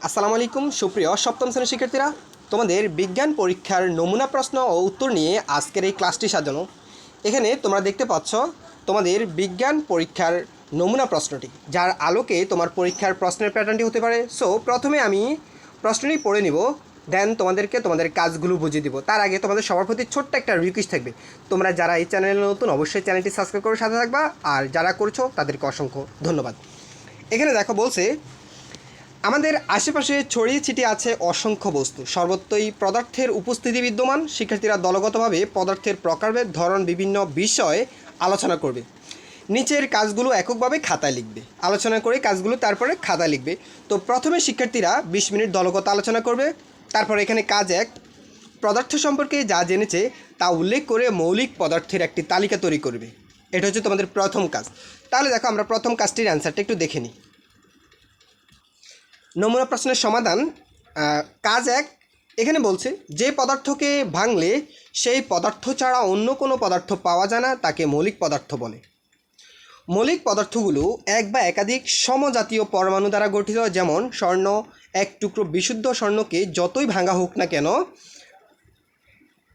আসসালামু আলাইকুম সুপ্রিয় সপ্তম শ্রেণীর শিক্ষার্থীরা, তোমাদের বিজ্ঞান পরীক্ষার নমুনা প্রশ্ন ও উত্তর নিয়ে আজকের এই ক্লাসটি সাজানো। এখানে তোমরা দেখতে পাচ্ছ তোমাদের বিজ্ঞান পরীক্ষার নমুনা প্রশ্নটি, যার আলোকে তোমার পরীক্ষার প্রশ্নের প্যাটার্নটি হতে পারে। সো প্রথমে আমি প্রশ্নটি পড়ে নিব, দেন তোমাদেরকে তোমাদের কাজগুলো বুঝিয়ে দিব। তার আগে তোমাদের সবার প্রতি ছোট্ট একটা রিকোয়েস্ট থাকবে, তোমরা যারা এই চ্যানেলে নতুন অবশ্যই চ্যানেলটি সাবস্ক্রাইব করে সাথে থাকবা, আর যারা করছো তাদেরকে অসংখ্য ধন্যবাদ। এখানে দেখো বলছে, আমাদের আশেপাশে ছড়িয়ে ছিটিয়ে আছে অসংখ্য বস্তু, সর্বত্রই পদার্থের উপস্থিতি বিদ্যমান। শিক্ষার্থীরা দলগতভাবে পদার্থের প্রকারভেদ, ধরন, বিভিন্ন বিষয়ে আলোচনা করবে। নিচের কাজগুলো এককভাবে খাতায় লিখবে, আলোচনা করে কাজগুলো তারপরে খাতায় লিখবে। তো প্রথমে শিক্ষার্থীরা 20 মিনিট দলগত আলোচনা করবে। তারপর এখানে কাজ 1, পদার্থ সম্পর্কে যা জেনেছে তা উল্লেখ করে মৌলিক পদার্থের একটি তালিকা তৈরি করবে। এটা হচ্ছে তোমাদের প্রথম কাজ। তাহলে দেখো আমরা প্রথম কাজটির অ্যান্সারটা একটু দেখে নিই। নমুনা প্রশ্নের সমাধান, কাজ 1। এখানে বলছে, যে পদার্থকে ভাঙলে সেই পদার্থ ছাড়া অন্য কোনো পদার্থ পাওয়া যায় না তাকে মৌলিক পদার্থ বলে। মৌলিক পদার্থগুলো এক বা একাধিক সমজাতীয় পরমাণু দ্বারা গঠিত। যেমন স্বর্ণ, এক টুকরো বিশুদ্ধ স্বর্ণকে যতই ভাঙা হোক না কেন,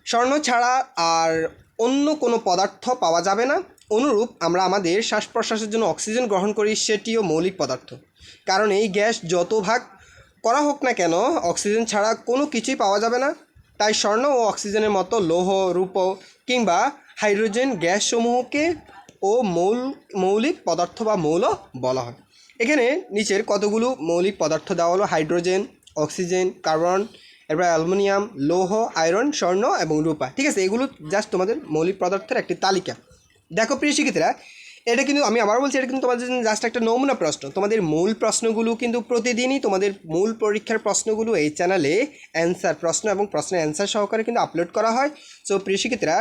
স্বর্ণ ছাড়া আর অন্য কোনো পদার্থ পাওয়া যাবে না। অনুরূপ আমরা আমাদের শ্বাস প্রশ্বাসের জন্য অক্সিজেন গ্রহণ করি, সেটিও মৌলিক পদার্থ। কারণ এই গ্যাস যত ভাগ করা হোক না কেন, অক্সিজেন ছাড়া কোনো কিছুই পাওয়া যাবে না। তাই স্বর্ণ ও অক্সিজেনের মতো লৌহ, রূপ কিংবা হাইড্রোজেন গ্যাসসমূহকে ও মৌলিক পদার্থ বা মৌল বলা হয়। এখানে নিচের কতগুলো মৌলিক পদার্থ দেওয়া হলো: হাইড্রোজেন, অক্সিজেন, কার্বন, এরপর অ্যালুমিনিয়াম, লৌহ, আয়রন, স্বর্ণ এবং রূপা। ঠিক আছে, এগুলো জাস্ট তোমাদের মৌলিক পদার্থের একটি তালিকা। দেখো প্রিয় শিক্ষার্থীরা, এটা কিন্তু আমি আবার বলছি, এটা কিন্তু তোমাদের জন্য জাস্ট একটা নমুনা প্রশ্ন। তোমাদের মূল প্রশ্নগুলো কিন্তু প্রতিদিনই তোমাদের মূল পরীক্ষার প্রশ্নগুলো এই চ্যানেলে অ্যান্সার প্রশ্ন এবং প্রশ্নের অ্যান্সার সহকারে কিন্তু আপলোড করা হয়। সো প্রিয় শিক্ষার্থীরা,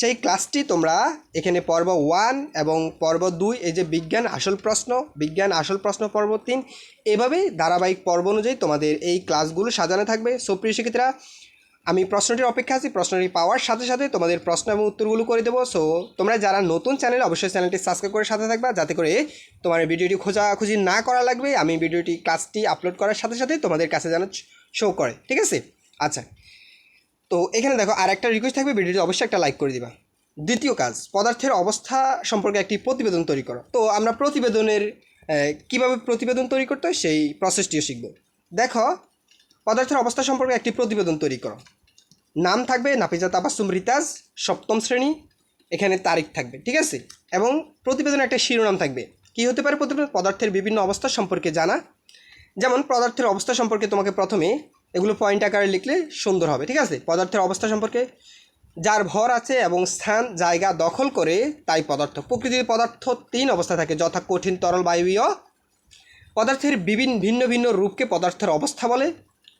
সেই ক্লাসটি তোমরা এখানে পর্ব 1 এবং পর্ব 2, এই যে বিজ্ঞান আসল প্রশ্ন পর্ব 3, এভাবেই ধারাবাহিক পর্ব অনুযায়ী তোমাদের এই ক্লাসগুলো সাজানো থাকবে। সো প্রিয় শিক্ষার্থীরা, আমি প্রশ্নটির অপেক্ষা আছি। প্রশ্নটি পাওয়ার সাথে সাথে তোমাদের প্রশ্ন এবং উত্তরগুলো করে দেবো। সো তোমরা যারা নতুন চ্যানেল, অবশ্যই চ্যানেলটি সাবস্ক্রাইব করে সাথে থাকবা, যাতে করে তোমার ভিডিওটি খোঁজাখুঁজি না করা লাগবে। আমি ভিডিওটি ক্লাসটি আপলোড করার সাথে সাথে তোমাদের কাছে যেন শো করে। ঠিক আছে, আচ্ছা। তো এখানে দেখো, আর একটা রিকোয়েস্ট থাকবে, ভিডিওটি অবশ্যই একটা লাইক করে দিবা। দ্বিতীয় কাজ, পদার্থের অবস্থা সম্পর্কে একটি প্রতিবেদন তৈরি করো। তো আমরা প্রতিবেদনের কীভাবে প্রতিবেদন তৈরি করতে হয় সেই প্রসেসটিও শিখব। দেখো, পদার্থের অবস্থা সম্পর্কে একটি প্রতিবেদন তৈরি করো। নাম থাকবে নাফিজা তাবাসসুম রিতাজ, সপ্তম শ্রেণী। এখানে তারিখ থাকবে, ঠিক আছে। এবং প্রতিবেদনের একটা শিরোনাম থাকবে। কী হতে পারে প্রতিবেদন? পদার্থের বিভিন্ন অবস্থা সম্পর্কে জানা। যেমন পদার্থের অবস্থা সম্পর্কে তোমাকে প্রথমে এগুলো পয়েন্ট আকারে লিখলে সুন্দর হবে। ঠিক আছে, পদার্থের অবস্থা সম্পর্কে: যার ভর আছে এবং স্থান জায়গা দখল করে তাই পদার্থ। প্রকৃতির পদার্থ 3 অবস্থা থাকে, যথা কঠিন, তরল, বায়বীয়। পদার্থের ভিন্ন ভিন্ন রূপকে পদার্থের অবস্থা বলে।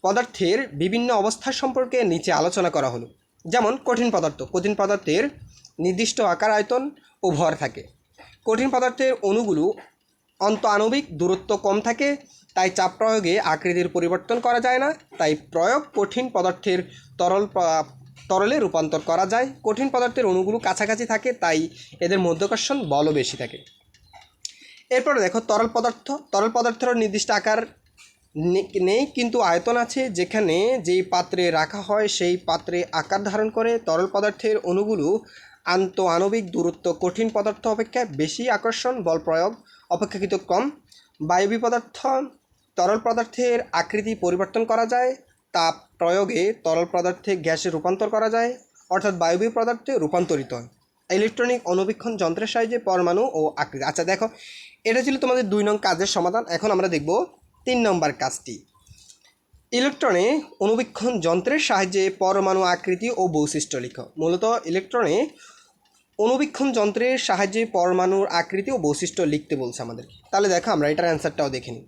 পদার্থের বিভিন্ন অবস্থা সম্পর্কে নিচে আলোচনা করা হলো। যেমন কঠিন পদার্থের নির্দিষ্ট আকার, আয়তন ও ভর থাকে। কঠিন পদার্থের অণুগুলো আন্তঃআণবিক দূরত্ব কম থাকে, তাই চাপ প্রয়োগে আকৃতির পরিবর্তন করা যায় না। তাই প্রয়োগ কঠিন পদার্থের তরলে রূপান্তর করা যায়। কঠিন পদার্থের অণুগুলো কাছাকাছি থাকে, তাই এদের মধ্যাকর্ষণ বলও বেশি থাকে। এরপরে দেখো, তরল পদার্থেরও নির্দিষ্ট আকার নেই, কিন্তু আয়তন আছে। যেখানে যেই পাত্রে রাখা হয় সেই পাত্রে আকার ধারণ করে। তরল পদার্থের অণুগুলো আন্তঃআণবিক দূরত্ব কঠিন পদার্থ অপেক্ষা বেশি, আকর্ষণ বল প্রয়োগ অপেক্ষাকৃত কম। বায়বীয় পদার্থ: তরল পদার্থের আকৃতি পরিবর্তন করা যায়, তাপ প্রয়োগে তরল পদার্থে গ্যাসে রূপান্তর করা যায়, অর্থাৎ বায়বীয় পদার্থে রূপান্তরিত হয়। ইলেকট্রনিক অণুবীক্ষণ যন্ত্রের সাহায্যে পরমাণু ও আকৃতি। আচ্ছা দেখো, এটা ছিল তোমাদের 2 নং কাজের সমাধান। এখন আমরা দেখব 3 নম্বর কাজটি। ইলেকট্রনে অণুবীক্ষণ যন্ত্রের সাহায্যে পরমাণু আকৃতি ও বৈশিষ্ট্য লিখো। মূলত ইলেকট্রনে অণুবীক্ষণ যন্ত্রের সাহায্যে পরমাণুর আকৃতি ও বৈশিষ্ট্য লিখতে বলছে আমাদের। তাহলে দেখো, আমরা এটার অ্যান্সারটাও দেখে নিই।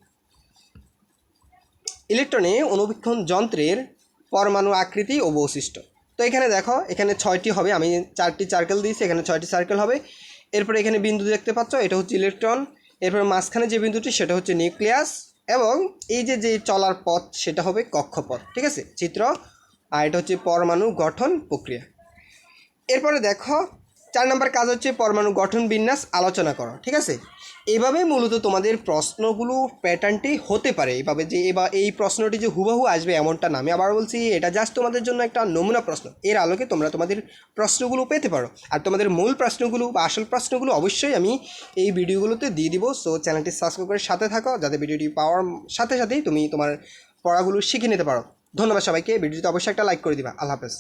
ইলেকট্রনে অণুবীক্ষণ যন্ত্রের পরমাণু আকৃতি ও বৈশিষ্ট্য। তো এখানে দেখো, এখানে 6টি হবে। আমি 4টি সার্কেল দিয়েছি, এখানে 6টি সার্কেল হবে। এরপরে এখানে বিন্দু দেখতে পাচ্ছ, এটা হচ্ছে ইলেকট্রন। এরপরে মাঝখানে যে বিন্দুটি সেটা হচ্ছে নিউক্লিয়াস, এবং এই যে চলার পথ সেটা হবে কক্ষপথ। ঠিক আছে, চিত্র। আর এটা হচ্ছে পরমাণু গঠন প্রক্রিয়া। এরপরে দেখো, 4 নম্বর কাজ হচ্ছে পরমাণু গঠন বিন্যাস আলোচনা করো। ঠিক আছে, এভাবে মূলত তোমাদের প্রশ্নগুলো প্যাটার্নটি হতে পারে এইভাবে যে এই প্রশ্নটি যে হুবহু আসবে এমনটা না। আমি আবার বলছি, এটা জাস্ট তোমাদের জন্য একটা নমুনা প্রশ্ন, এর আলোকে তোমরা তোমাদের প্রশ্নগুলো পেতে পারো। আর তোমাদের মূল প্রশ্নগুলো বা আসল প্রশ্নগুলো অবশ্যই আমি এই ভিডিওগুলোতে দিয়ে দিব। সো চ্যানেলটি সাবস্ক্রাইব করে সাথে থাকো, যাতে ভিডিওটি পাওয়ার সাথে সাথেই তুমি তোমার পড়াগুলো শিখে নিতে পারো। ধন্যবাদ সবাইকে, ভিডিওতে অবশ্যই একটা লাইক করে দিবা। আল্লাহ হাফেজ।